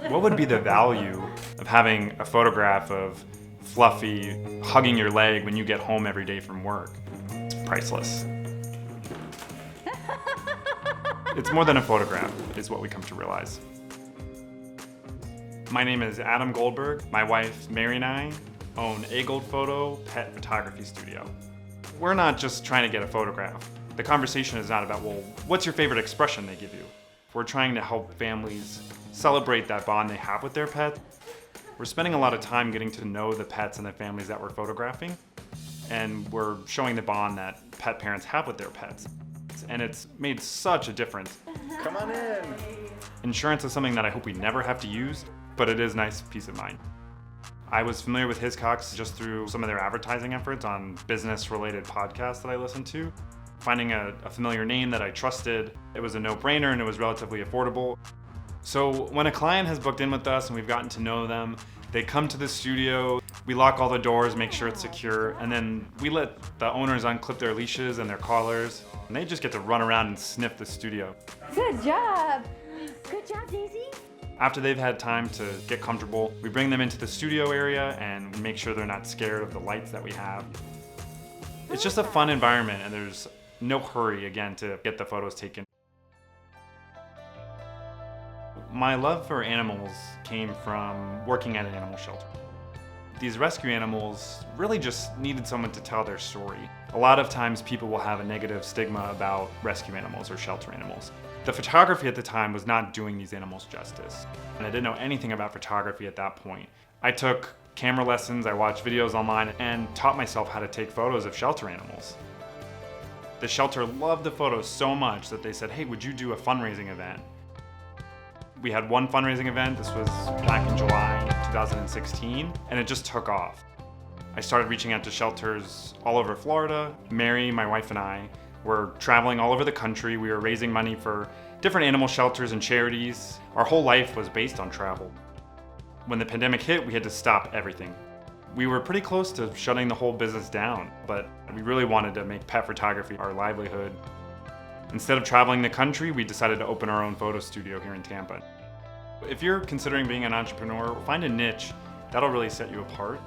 What would be the value of having a photograph of Fluffy hugging your leg when you get home every day from work? It's priceless. It's more than a photograph, is what we come to realize. My name is Adam Goldberg. My wife, Mary, and I own A Gold Photo Pet Photography Studio. We're not just trying to get a photograph. The conversation is not about, well, what's your favorite expression they give you? We're trying to help families celebrate that bond they have with their pet. We're spending a lot of time getting to know the pets and the families that we're photographing, and we're showing the bond that pet parents have with their pets. And it's made such a difference. Come on in. Insurance is something that I hope we never have to use, but it is nice peace of mind. I was familiar with Hiscox just through some of their advertising efforts on business-related podcasts that I listened to. Finding a familiar name that I trusted, it was a no-brainer and it was relatively affordable. So when a client has booked in with us and we've gotten to know them, they come to the studio, we lock all the doors, make sure it's secure, and then we let the owners unclip their leashes and their collars, and they just get to run around and sniff the studio. Good job. Good job, Daisy. After they've had time to get comfortable, we bring them into the studio area and make sure they're not scared of the lights that we have. It's just a fun environment and there's no hurry, again, to get the photos taken. My love for animals came from working at an animal shelter. These rescue animals really just needed someone to tell their story. A lot of times people will have a negative stigma about rescue animals or shelter animals. The photography at the time was not doing these animals justice, and I didn't know anything about photography at that point. I took camera lessons, I watched videos online, and taught myself how to take photos of shelter animals. The shelter loved the photos so much that they said, hey, would you do a fundraising event? We had one fundraising event, this was back in July 2016, and it just took off. I started reaching out to shelters all over Florida. Mary, my wife, and I were traveling all over the country. We were raising money for different animal shelters and charities. Our whole life was based on travel. When the pandemic hit, we had to stop everything. We were pretty close to shutting the whole business down, but we really wanted to make pet photography our livelihood. Instead of traveling the country, we decided to open our own photo studio here in Tampa. If you're considering being an entrepreneur, find a niche that'll really set you apart.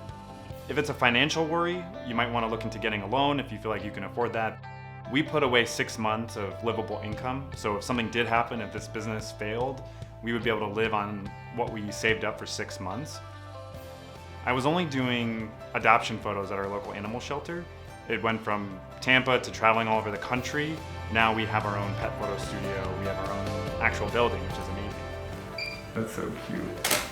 If it's a financial worry, you might want to look into getting a loan if you feel like you can afford that. We put away 6 months of livable income, so if something did happen, if this business failed, we would be able to live on what we saved up for 6 months. I was only doing adoption photos at our local animal shelter. It went from Tampa to traveling all over the country. Now we have our own pet photo studio, we have our own actual building, which is amazing. That's so cute.